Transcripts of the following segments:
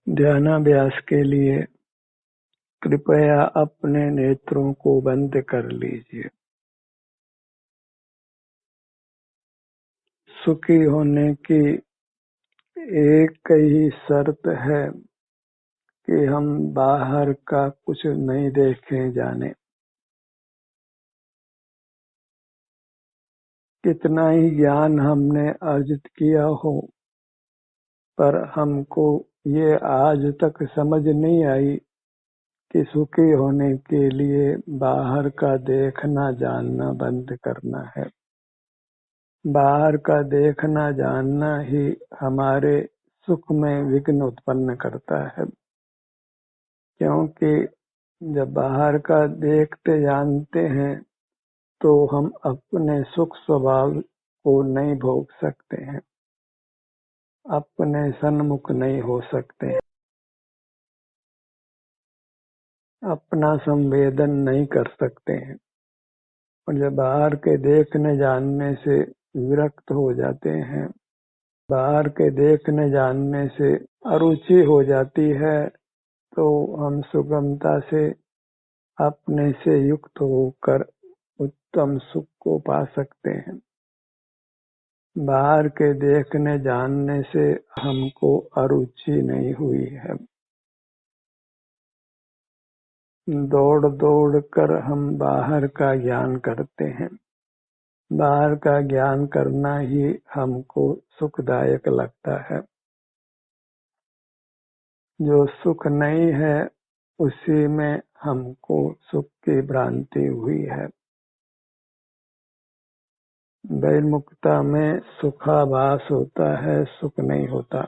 ध्यानाभ्यास के लिए कृपया अपने नेत्रों को बंद कर लीजिए। सुखी होने की एक ही शर्त है कि हम बाहर का कुछ नहीं देखें जाने। कितना ही ज्ञान हमने अर्जित किया हो, पर हमको ये आज तक समझ नहीं आई कि सुखी होने के लिए बाहर का देखना जानना बंद करना है। बाहर का देखना जानना ही हमारे सुख में विघ्न उत्पन्न करता है, क्योंकि जब बाहर का देखते जानते हैं तो हम अपने सुख स्वभाव को नहीं भोग सकते हैं, अपने सन्मुख नहीं हो सकते हैं, अपना संवेदन नहीं कर सकते हैं। और जब बाहर के देखने जानने से विरक्त हो जाते हैं, बाहर के देखने जानने से अरुचि हो जाती है, तो हम सुगमता से अपने से युक्त होकर उत्तम सुख को पा सकते हैं। बाहर के देखने जानने से हमको अरुचि नहीं हुई है। दौड़ दौड़ कर हम बाहर का ज्ञान करते हैं। बाहर का ज्ञान करना ही हमको सुखदायक लगता है। जो सुख नहीं है उसी में हमको सुख की भ्रांति हुई है। बहिर्मुखता में सुखाभास होता है, सुख नहीं होता।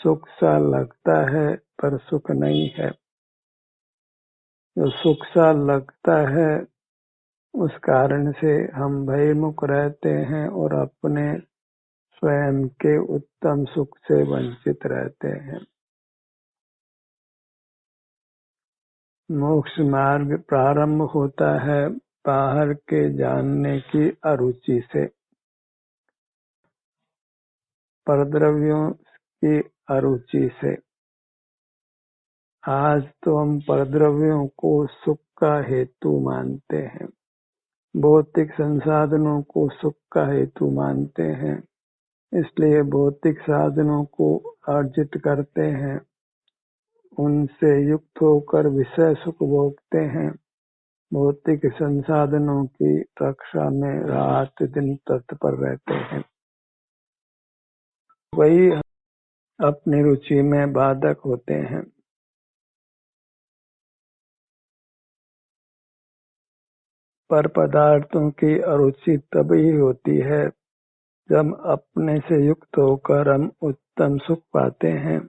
सुख सा लगता है पर सुख नहीं है। जो सुख सा लगता है उस कारण से हम बहिर्मुख रहते हैं और अपने स्वयं के उत्तम सुख से वंचित रहते हैं। मोक्ष मार्ग प्रारंभ होता है बाहर के जानने की अरुचि से, परद्रव्यों की अरुचि से। आज तो हम परद्रव्यों को सुख का हेतु मानते हैं, भौतिक संसाधनों को सुख का हेतु मानते हैं, इसलिए भौतिक साधनों को अर्जित करते हैं, उनसे युक्त होकर विषय सुख भोगते हैं, भौतिक संसाधनों की रक्षा में रात दिन तत्पर रहते हैं। वही अपनी रुचि में बाधक होते हैं। पर पदार्थों की अरुचि तभी होती है जब अपने से युक्त होकर हम उत्तम सुख पाते हैं।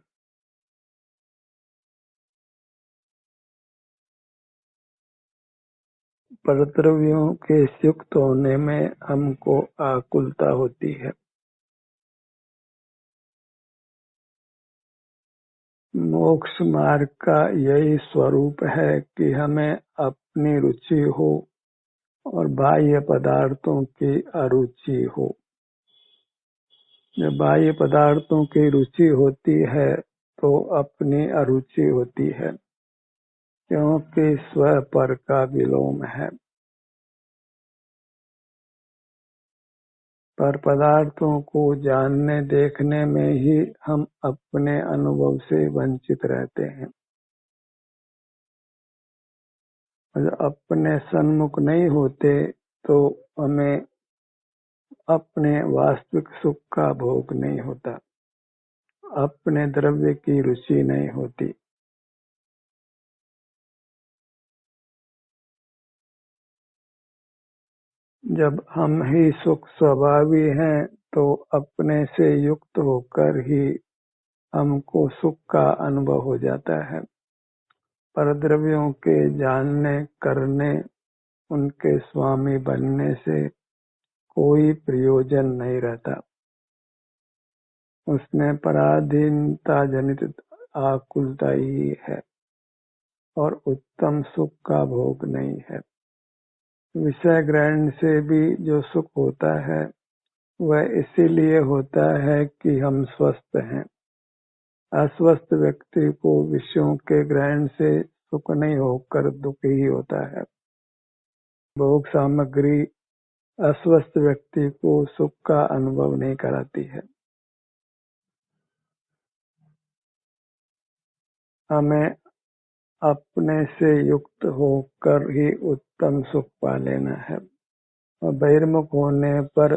परद्रव्यों के युक्त होने में हमको आकुलता होती है। मोक्ष मार्ग का यही स्वरूप है कि हमें अपनी रुचि हो और बाह्य पदार्थों की अरुचि हो। जब बाह्य पदार्थों की रुचि होती है तो अपनी अरुचि होती है, क्योंकि स्व पर का विलोम है। पर पदार्थों को जानने देखने में ही हम अपने अनुभव से वंचित रहते हैं। अपने सन्मुख नहीं होते तो हमें अपने वास्तविक सुख का भोग नहीं होता, अपने द्रव्य की रुचि नहीं होती। जब हम ही सुख स्वभावी हैं तो अपने से युक्त होकर ही हमको सुख का अनुभव हो जाता है। परद्रव्यों के जानने करने, उनके स्वामी बनने से कोई प्रयोजन नहीं रहता। उसमें पराधीनता जनित आकुलता ही है और उत्तम सुख का भोग नहीं है। विषय ग्रहण से भी जो सुख होता है वह इसीलिए होता है कि हम स्वस्थ हैं, अस्वस्थ व्यक्ति को विषयों के ग्रहण से सुख नहीं होकर दुख ही होता है। भोग सामग्री अस्वस्थ व्यक्ति को सुख का अनुभव नहीं कराती है। हमें अपने से युक्त होकर ही उत्तम सुख पा लेना है और बहिर्मुख होने पर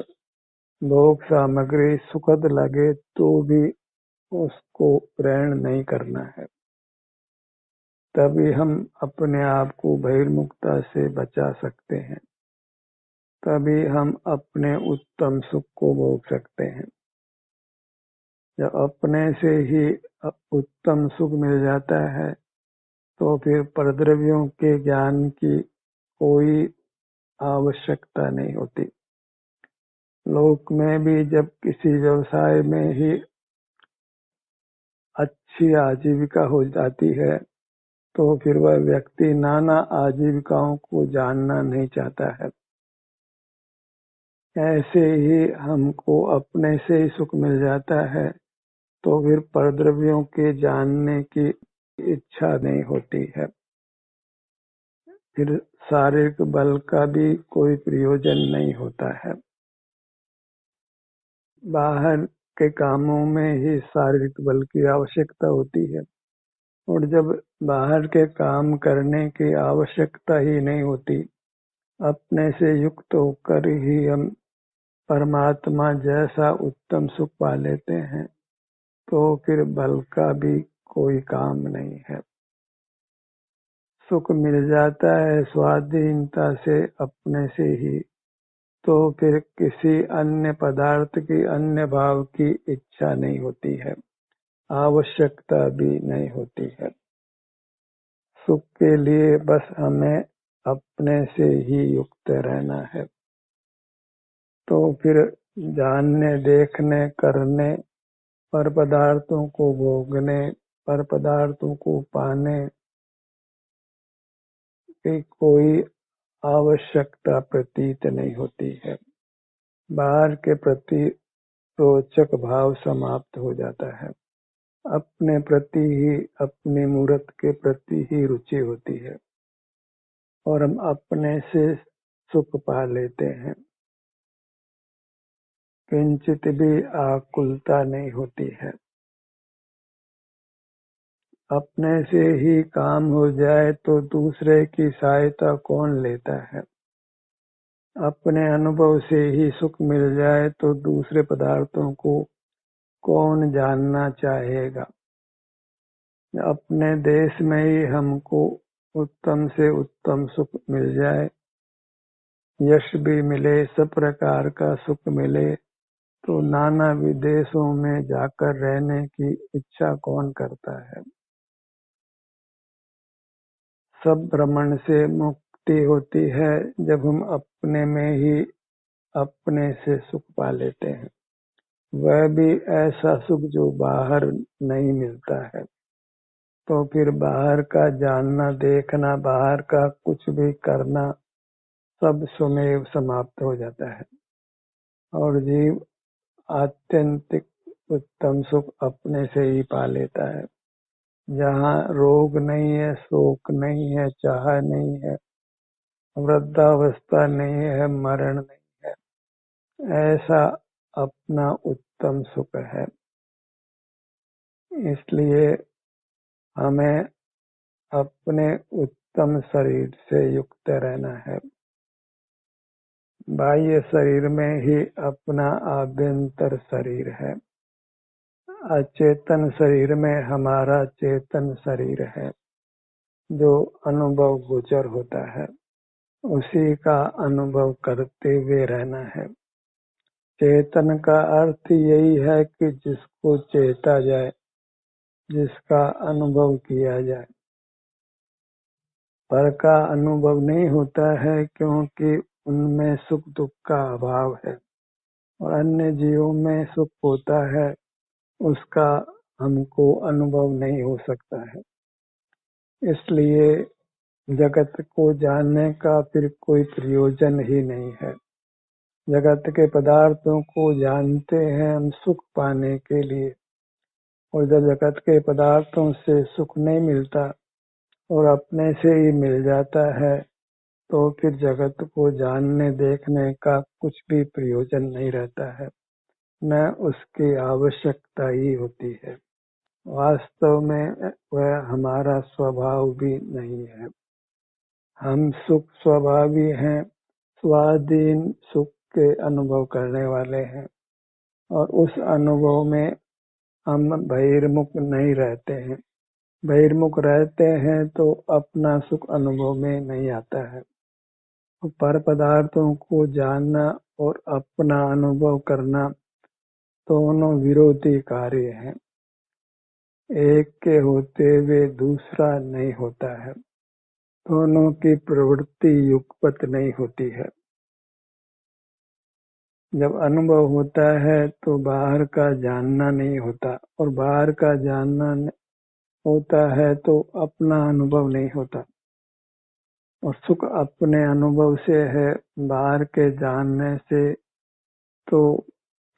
भोग सामग्री सुखद लगे तो भी उसको ग्रहण नहीं करना है। तभी हम अपने आप को बहिर्मुखता से बचा सकते हैं, तभी हम अपने उत्तम सुख को भोग सकते हैं। जब अपने से ही उत्तम सुख मिल जाता है तो फिर परद्रव्यों के ज्ञान की कोई आवश्यकता नहीं होती। लोक में भी जब किसी व्यवसाय में ही अच्छी आजीविका हो जाती है तो फिर वह व्यक्ति नाना आजीविकाओं को जानना नहीं चाहता है। ऐसे ही हमको अपने से ही सुख मिल जाता है तो फिर परद्रव्यों के जानने की इच्छा नहीं होती है। फिर शारीरिक बल का भी कोई प्रयोजन नहीं होता है। बाहर के कामों में ही शारीरिक बल की आवश्यकता होती है और जब बाहर के काम करने की आवश्यकता ही नहीं होती, अपने से युक्त होकर ही हम परमात्मा जैसा उत्तम सुख पा लेते हैं तो फिर बल का भी कोई काम नहीं है। सुख मिल जाता है स्वाधीनता से अपने से ही, तो फिर किसी अन्य पदार्थ की अन्य भाव की इच्छा नहीं होती है, आवश्यकता भी नहीं होती है। सुख के लिए बस हमें अपने से ही युक्त रहना है। तो फिर जानने, देखने, करने, पर पदार्थों को भोगने, पर पदार्थों को पाने की कोई आवश्यकता प्रतीत नहीं होती है। बाहर के प्रति रोचक भाव समाप्त हो जाता है। अपने प्रति ही, अपनी मूर्त के प्रति ही रुचि होती है और हम अपने से सुख पा लेते हैं। किंचित भी आकुलता नहीं होती है। अपने से ही काम हो जाए तो दूसरे की सहायता कौन लेता है। अपने अनुभव से ही सुख मिल जाए तो दूसरे पदार्थों को कौन जानना चाहेगा। अपने देश में ही हमको उत्तम से उत्तम सुख मिल जाए, यश भी मिले, सब प्रकार का सुख मिले, तो नाना विदेशों में जाकर रहने की इच्छा कौन करता है। सब भ्रमण से मुक्ति होती है जब हम अपने में ही अपने से सुख पा लेते हैं। वह भी ऐसा सुख जो बाहर नहीं मिलता है। तो फिर बाहर का जानना, देखना, बाहर का कुछ भी करना सब स्वमेव समाप्त हो जाता है और जीव आत्यंतिक उत्तम सुख अपने से ही पा लेता है, जहाँ रोग नहीं है, शोक नहीं है, चाह नहीं है, वृद्धावस्था नहीं है, मरण नहीं है। ऐसा अपना उत्तम सुख है। इसलिए हमें अपने उत्तम शरीर से युक्त रहना है। बाह्य शरीर में ही अपना आभ्यंतर शरीर है। अचेतन शरीर में हमारा चेतन शरीर है जो अनुभव गोचर होता है। उसी का अनुभव करते हुए रहना है। चेतन का अर्थ यही है कि जिसको चेता जाए, जिसका अनुभव किया जाए। पर का अनुभव नहीं होता है क्योंकि उनमें सुख दुख का अभाव है और अन्य जीवों में सुख होता है, उसका हमको अनुभव नहीं हो सकता है। इसलिए जगत को जानने का फिर कोई प्रयोजन ही नहीं है। जगत के पदार्थों को जानते हैं हम सुख पाने के लिए और जब जगत के पदार्थों से सुख नहीं मिलता और अपने से ही मिल जाता है तो फिर जगत को जानने देखने का कुछ भी प्रयोजन नहीं रहता है, न उसकी आवश्यकता ही होती है। वास्तव में वह हमारा स्वभाव भी नहीं है। हम सुख स्वभावी हैं, स्वाधीन सुख के अनुभव करने वाले हैं और उस अनुभव में हम बहिर्मुख नहीं रहते हैं। बहिर्मुख रहते हैं तो अपना सुख अनुभव में नहीं आता है। पर पदार्थों को जानना और अपना अनुभव करना दोनों विरोधी कार्य हैं। एक के होते हुए दूसरा नहीं होता है। दोनों की प्रवृत्ति युगपत नहीं होती है। जब अनुभव होता है तो बाहर का जानना नहीं होता और बाहर का जानना होता है तो अपना अनुभव नहीं होता और सुख अपने अनुभव से है, बाहर के जानने से तो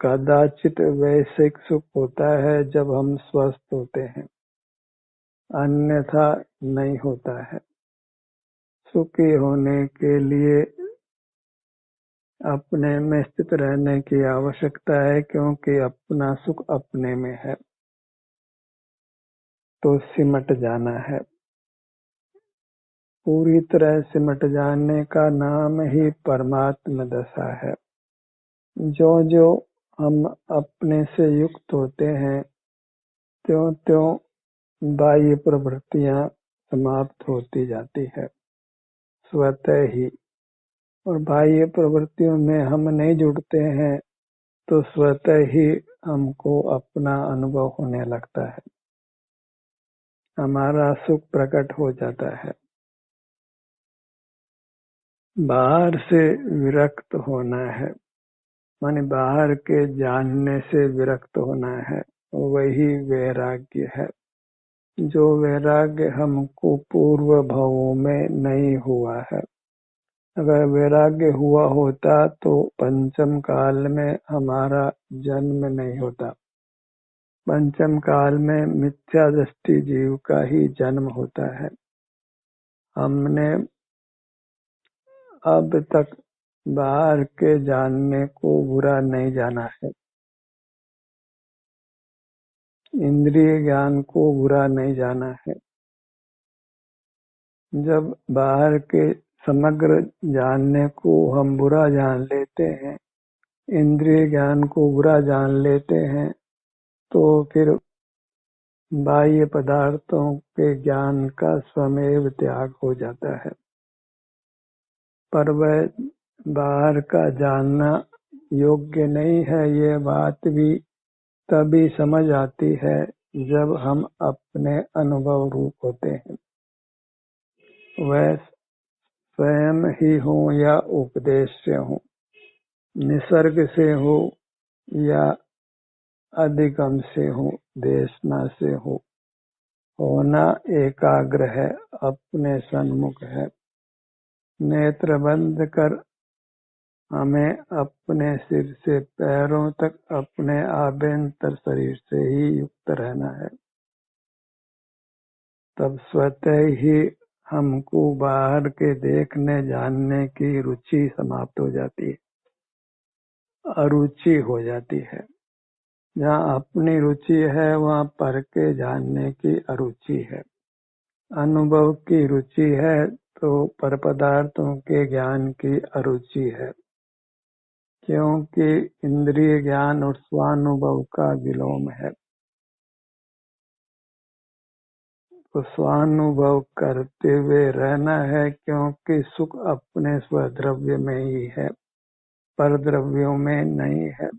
कदाचित वैसे सुख होता है जब हम स्वस्थ होते हैं, अन्यथा नहीं होता है। सुखी होने के लिए अपने में स्थित रहने की आवश्यकता है, क्योंकि अपना सुख अपने में है तो सिमट जाना है। पूरी तरह सिमट जाने का नाम ही परमात्म दशा है। जो जो हम अपने से युक्त होते हैं त्यों त्यों बाह्य प्रवृत्तियां समाप्त होती जाती है स्वतः ही, और बाह्य प्रवृत्तियों में हम नहीं जुड़ते हैं तो स्वतः ही हमको अपना अनुभव होने लगता है, हमारा सुख प्रकट हो जाता है। बाहर से विरक्त होना है, माने बाहर के जानने से विरक्त होना है, वही वैराग्य है। जो वैराग्य हमको पूर्व भवों में नहीं हुआ है। अगर वैराग्य हुआ होता तो पंचम काल में हमारा जन्म नहीं होता। पंचम काल में मिथ्या दृष्टि जीव का ही जन्म होता है। हमने अब तक बाहर के जानने को बुरा नहीं जाना है, इंद्रिय ज्ञान को बुरा नहीं जाना है। जब बाहर के समग्र जानने को हम बुरा जान लेते हैं, इंद्रिय ज्ञान को बुरा जान लेते हैं, तो फिर बाह्य पदार्थों के ज्ञान का स्वमेव त्याग हो जाता है। पर वह बाहर का जानना योग्य नहीं है, ये बात भी तभी समझ आती है जब हम अपने अनुभव रूप होते हैं। वह स्वयं ही हो या उपदेश से हो, निसर्ग से हो या अधिगम से हो, देशना से हो, होना एकाग्र है, अपने सन्मुख है। नेत्र बंद कर हमें अपने सिर से पैरों तक अपने आभ्यंतर शरीर से ही युक्त रहना है। तब स्वतः ही हमको बाहर के देखने जानने की रुचि समाप्त हो जाती है, अरुचि हो जाती है। जहाँ अपनी रुचि है वहाँ पर के जानने की अरुचि है। अनुभव की रुचि है तो पर पदार्थों के ज्ञान की अरुचि है, क्योंकि इंद्रिय ज्ञान और स्वानुभव का विलोम है। तो स्वानुभव करते हुए रहना है, क्योंकि सुख अपने स्वद्रव्य में ही है, पर द्रव्यों में नहीं है।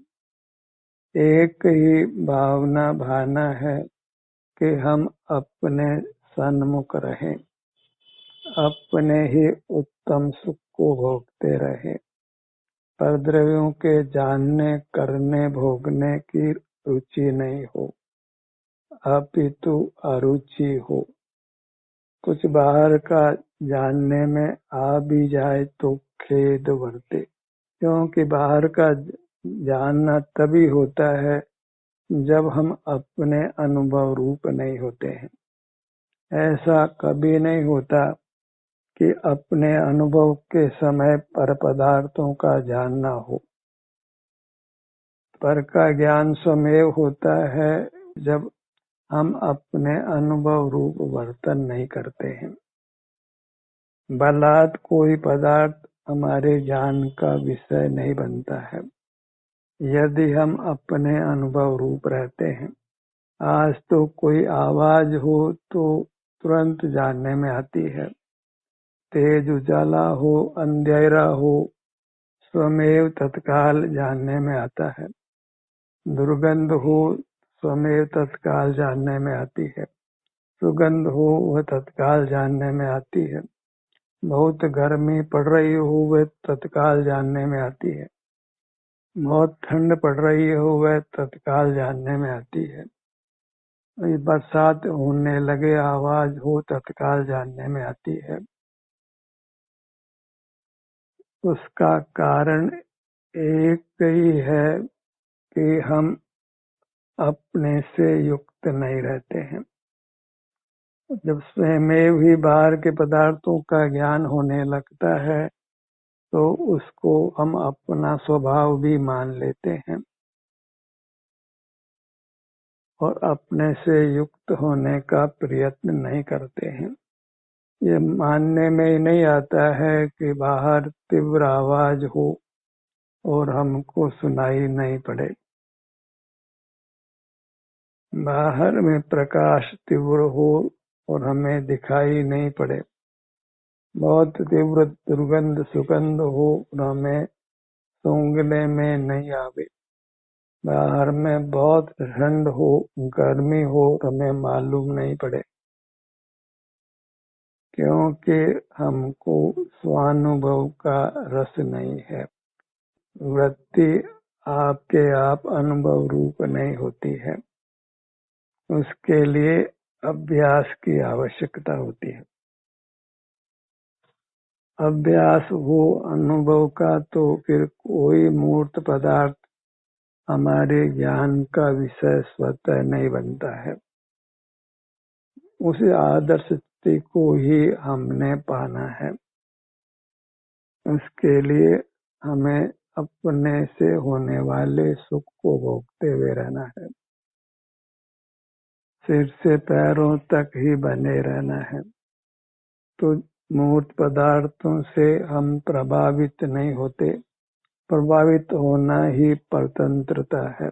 एक ही भावना भाना है कि हम अपने सन्मुख रहें, अपने ही उत्तम सुख को भोगते रहें, पर द्रव्यों के जानने करने भोगने की रुचि नहीं हो, अपितु अरुचि हो। कुछ बाहर का जानने में आ भी जाए तो खेद बरते, क्योंकि बाहर का जानना तभी होता है जब हम अपने अनुभव रूप नहीं होते हैं। ऐसा कभी नहीं होता कि अपने अनुभव के समय पर पदार्थों का ज्ञान न हो। पर का ज्ञान स्वमेव होता है जब हम अपने अनुभव रूप वर्तन नहीं करते हैं। बलात् कोई पदार्थ हमारे ज्ञान का विषय नहीं बनता है यदि हम अपने अनुभव रूप रहते हैं। आज तो कोई आवाज हो तो तुरंत जानने में आती है। तेज उजाला हो अंधेरा हो स्वमेव तत्काल जानने में आता है। दुर्गंध हो स्वमेव तत्काल जानने में आती है। सुगंध हो वह तत्काल जानने में आती है। बहुत गर्मी पड़ रही हो वह तत्काल जानने में आती है। बहुत ठंड पड़ रही हो वह तत्काल जानने में आती है। बरसात होने लगे आवाज हो तत्काल जानने में आती है। उसका कारण एक ही है कि हम अपने से युक्त नहीं रहते हैं। जब स्वयं ही बाहर के पदार्थों का ज्ञान होने लगता है तो उसको हम अपना स्वभाव भी मान लेते हैं और अपने से युक्त होने का प्रयत्न नहीं करते हैं। ये मानने में ही नहीं आता है कि बाहर तीव्र आवाज हो और हमको सुनाई नहीं पड़े। बाहर में प्रकाश तीव्र हो और हमें दिखाई नहीं पड़े। बहुत तीव्र दुर्गंध सुगंध हो और हमें सूंघने में नहीं आवे। बाहर में बहुत ठंड हो गर्मी हो हमें मालूम नहीं पड़े, क्योंकि हमको स्वानुभव का रस नहीं है। वृत्ति आपके आप अनुभव रूप नहीं होती है। उसके लिए अभ्यास की आवश्यकता होती है। अभ्यास हो अनुभव का तो फिर कोई मूर्त पदार्थ हमारे ज्ञान का विषय स्वतः नहीं बनता है। उस आदर्श स्थिति को ही हमने पाना है। उसके लिए हमें अपने से होने वाले सुख को भोगते हुए रहना है। सिर से पैरों तक ही बने रहना है। तो मूर्त पदार्थों से हम प्रभावित नहीं होते। प्रभावित होना ही परतंत्रता है।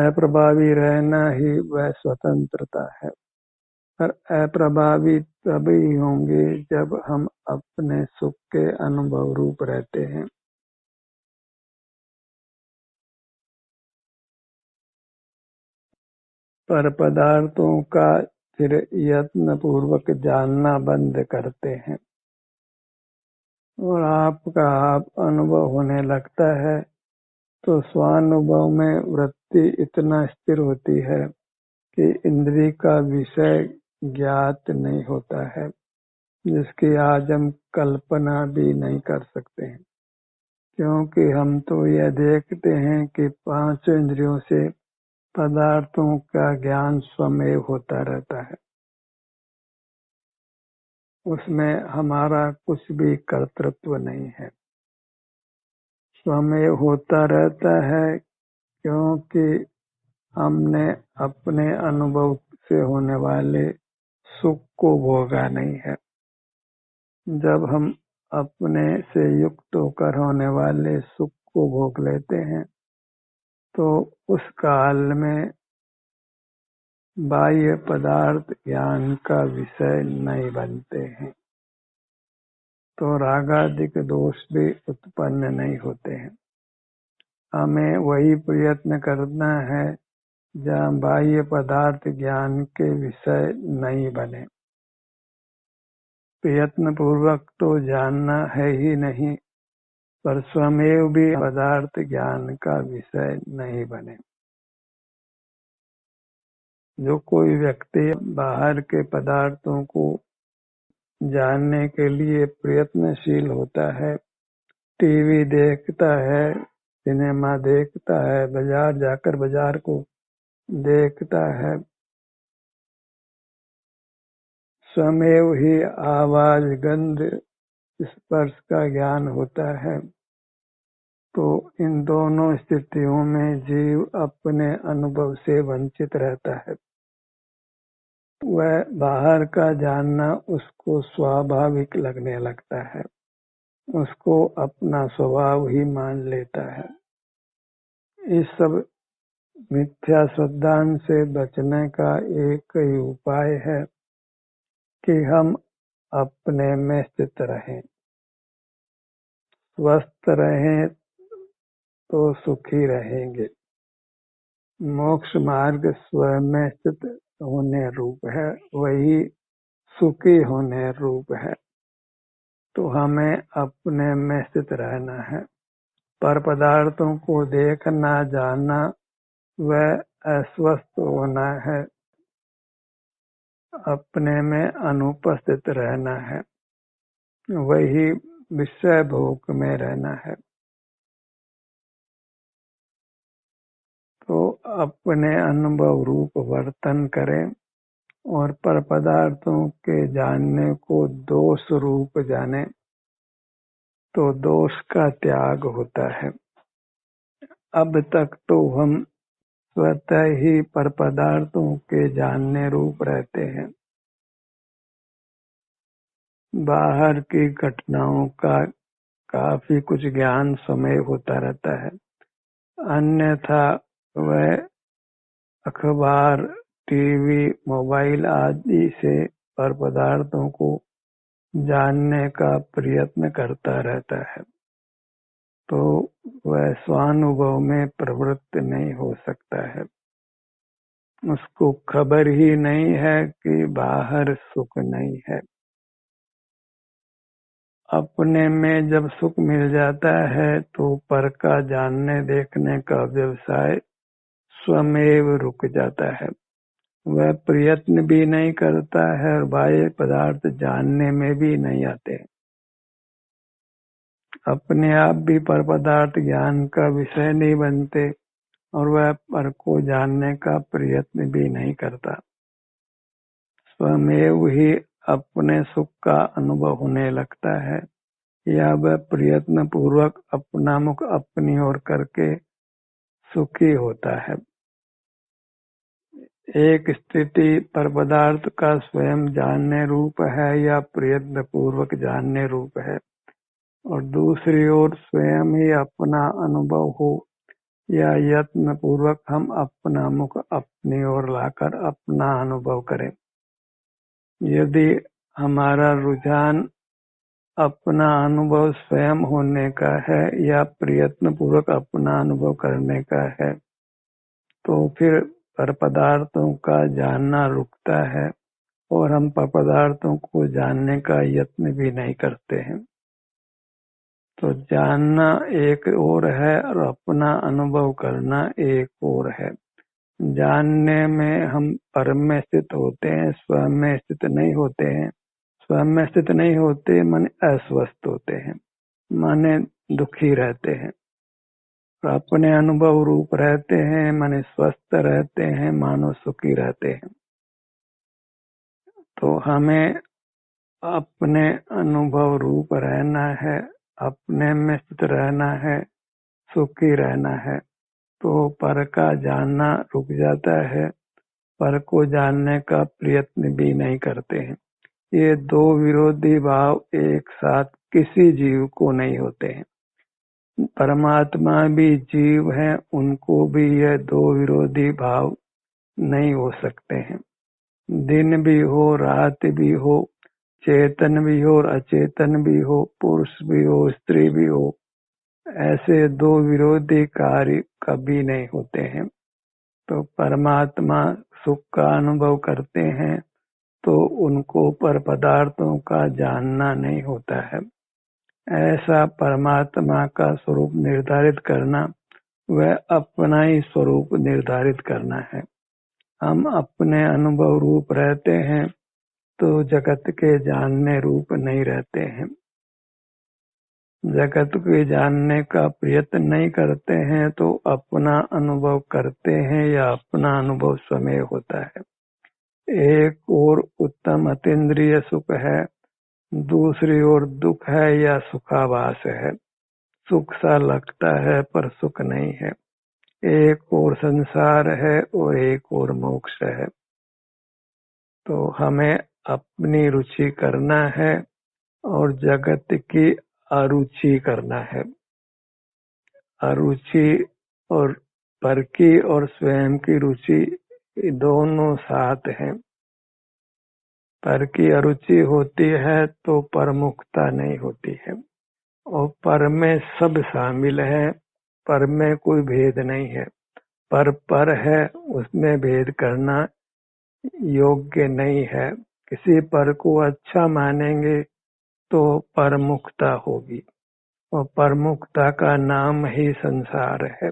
अप्रभावी रहना ही वह स्वतंत्रता है। पर अप्रभावी तभी होंगे जब हम अपने सुख के अनुभव रूप रहते हैं। पर पदार्थों का फिर यत्न पूर्वक जानना बंद करते हैं और आपका आप अनुभव होने लगता है तो स्वानुभव में वृत्ति इतना स्थिर होती है कि इंद्रिय का विषय ज्ञात नहीं होता है, जिसकी आज हम कल्पना भी नहीं कर सकते हैं। क्योंकि हम तो यह देखते हैं कि 5 इंद्रियों से पदार्थों का ज्ञान स्वमेव होता रहता है। उसमें हमारा कुछ भी कर्तृत्व नहीं है। स्वमेव होता रहता है क्योंकि हमने अपने अनुभव से होने वाले सुख को भोगा नहीं है। जब हम अपने से युक्त होकर होने वाले सुख को भोग लेते हैं तो उस काल में बाह्य पदार्थ ज्ञान का विषय नहीं बनते हैं, तो रागादिक दोष भी उत्पन्न नहीं होते हैं। हमें वही प्रयत्न करना है जहाँ बाह्य पदार्थ ज्ञान के विषय नहीं बने। प्रयत्न पूर्वक तो जानना है ही नहीं, पर स्वमेव भी पदार्थ ज्ञान का विषय नहीं बने। जो कोई व्यक्ति बाहर के पदार्थों को जानने के लिए प्रयत्नशील होता है, टीवी देखता है, सिनेमा देखता है, बाजार जाकर बाजार को देखता है, स्वमेव ही आवाज गंध स्पर्श का ज्ञान होता है। तो इन दोनों स्थितियों में जीव अपने अनुभव से वंचित रहता है। वह बाहर का जानना उसको स्वाभाविक लगने लगता है, उसको अपना स्वभाव ही मान लेता है। इस सब मिथ्या श्रद्धांत से बचने का एक ही उपाय है कि हम अपने में स्थित रहें, स्वस्थ रहें तो सुखी रहेंगे। मोक्ष मार्ग स्वयं में स्थित होने रूप है, वही सुखी होने रूप है। तो हमें अपने में स्थित रहना है। पर पदार्थों को देखना, जानना वह अस्वस्थ होना है, अपने में अनुपस्थित रहना है, वही विषय भोग में रहना है। तो अपने अनुभव रूप वर्तन करें और पर पदार्थों के जानने को दोष रूप जाने, तो दोष का त्याग होता है। अब तक तो हम स्वतः ही पर पदार्थों के जानने रूप रहते हैं। बाहर की घटनाओं का काफी कुछ ज्ञान समय होता रहता है, अन्यथा वह अखबार, टीवी, मोबाइल आदि से पर पदार्थों को जानने का प्रयत्न करता रहता है, तो वह स्वानुभव में प्रवृत्त नहीं हो सकता है। उसको खबर ही नहीं है कि बाहर सुख नहीं है। अपने में जब सुख मिल जाता है तो पर का जानने देखने का व्यवसाय स्वमेव रुक जाता है। वह प्रयत्न भी नहीं करता है और बाह्य पदार्थ जानने में भी नहीं आते। अपने आप भी पर पदार्थ ज्ञान का विषय नहीं बनते और वह पर को जानने का प्रयत्न भी नहीं करता। स्वमेव ही अपने सुख का अनुभव होने लगता है, या वह प्रयत्न पूर्वक अपना मुख अपनी ओर करके सुखी होता है। एक स्थिति पर पदार्थ का स्वयं जानने रूप है या प्रयत्न पूर्वक जानने रूप है, और दूसरी ओर स्वयं ही अपना अनुभव हो या यत्न पूर्वक हम अपना मुख अपनी ओर लाकर अपना अनुभव करें। यदि हमारा रुझान अपना अनुभव स्वयं होने का है या प्रयत्न पूर्वक अपना अनुभव करने का है, तो फिर पर पदार्थों का जानना रुकता है और हम पर पदार्थों को जानने का यत्न भी नहीं करते हैं। तो जानना एक और है और अपना अनुभव करना एक और है। जानने में हम परम में स्थित होते हैं, स्वयं में स्थित नहीं होते हैं। स्वयं में स्थित नहीं होते मन अस्वस्थ होते हैं, माने दुखी रहते हैं। अपने अनुभव रूप रहते हैं, माने स्वस्थ रहते हैं, मानो सुखी रहते हैं। तो हमें अपने अनुभव रूप रहना है, अपने में स्थित रहना है, सुखी रहना है। तो पर का जानना रुक जाता है, पर को जानने का प्रयत्न भी नहीं करते हैं। ये दो विरोधी भाव एक साथ किसी जीव को नहीं होते हैं। परमात्मा भी जीव हैं, उनको भी यह दो विरोधी भाव नहीं हो सकते हैं। दिन भी हो, रात भी हो, चेतन भी हो और अचेतन भी हो, पुरुष भी हो, स्त्री भी हो, ऐसे दो विरोधी कार्य कभी नहीं होते हैं। तो परमात्मा सुख का अनुभव करते हैं तो उनको पर पदार्थों का जानना नहीं होता है। ऐसा परमात्मा का स्वरूप निर्धारित करना वह अपना ही स्वरूप निर्धारित करना है। हम अपने अनुभव रूप रहते हैं तो जगत के जानने रूप नहीं रहते हैं। जगत को जानने का प्रयत्न नहीं करते हैं तो अपना अनुभव करते हैं या अपना अनुभव स्वयं होता है। एक और उत्तम अतीन्द्रिय सुख है, दूसरी ओर दुख है या सुखाभास है। सुख सा लगता है पर सुख नहीं है। एक और संसार है और एक और मोक्ष है। तो हमें अपनी रुचि करना है और जगत की अरुचि करना है। अरुचि और पर की और स्वयं की रुचि दोनों साथ हैं। पर की अरुचि होती है तो परमुखता नहीं होती है, और पर में सब शामिल है। पर में कोई भेद नहीं है। पर है, उसमें भेद करना योग्य नहीं है। किसी पर को अच्छा मानेंगे तो परमुखता होगी, और परमुखता का नाम ही संसार है।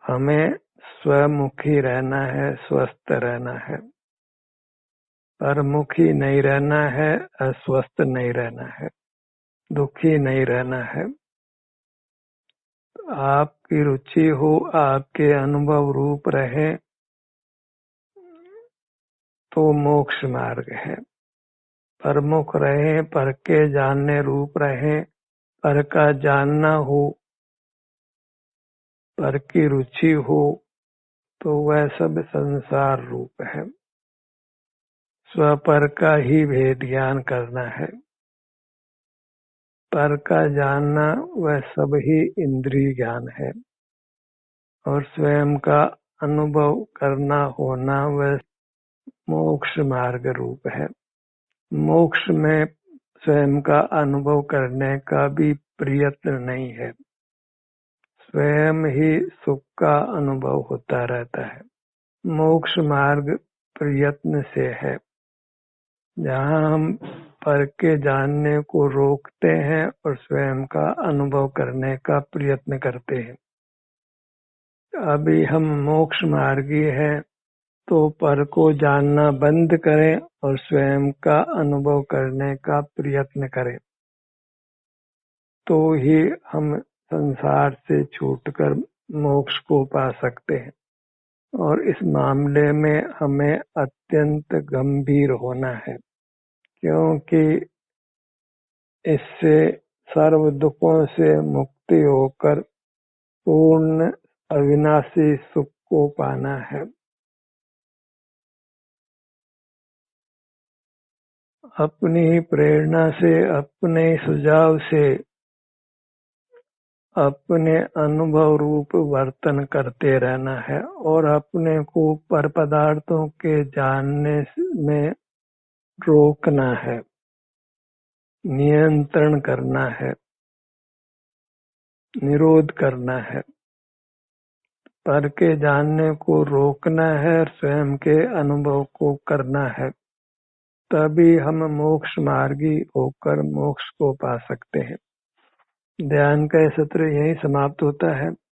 हमें स्वमुखी रहना है, स्वस्थ रहना है। परमुखी नहीं रहना है, अस्वस्थ नहीं रहना है, दुखी नहीं रहना है। आपकी रुचि हो, आपके अनुभव रूप रहे तो मोक्ष मार्ग है। परमुख रहे, पर के जानने रूप रहे, पर का जानना हो, पर की रुचि हो, तो वह सब संसार रूप है। स्वपर का ही भेद ज्ञान करना है। पर का जानना वह सब ही इंद्रिय ज्ञान है, और स्वयं का अनुभव करना होना वह मोक्ष मार्ग रूप है। मोक्ष में स्वयं का अनुभव करने का भी प्रयत्न नहीं है। स्वयं ही सुख का अनुभव होता रहता है। मोक्ष मार्ग प्रयत्न से है, जहाँ हम पर के जानने को रोकते हैं और स्वयं का अनुभव करने का प्रयत्न करते हैं। अभी हम मोक्ष मार्गी हैं, तो पर को जानना बंद करें और स्वयं का अनुभव करने का प्रयत्न करें, तो ही हम संसार से छूटकर मोक्ष को पा सकते हैं। और इस मामले में हमें अत्यंत गंभीर होना है, क्योंकि इससे सर्व दुखों से मुक्ति होकर पूर्ण अविनाशी सुख को पाना है। अपनी ही प्रेरणा से, अपने सुझाव से, अपने अनुभव रूप वर्तन करते रहना है, और अपने को पर पदार्थों के जानने में रोकना है, नियंत्रण करना है, निरोध करना है। पर के जानने को रोकना है और स्वयं के अनुभव को करना है, तभी हम मोक्ष मार्गी होकर मोक्ष को पा सकते हैं। ध्यान का सत्र यही समाप्त होता है।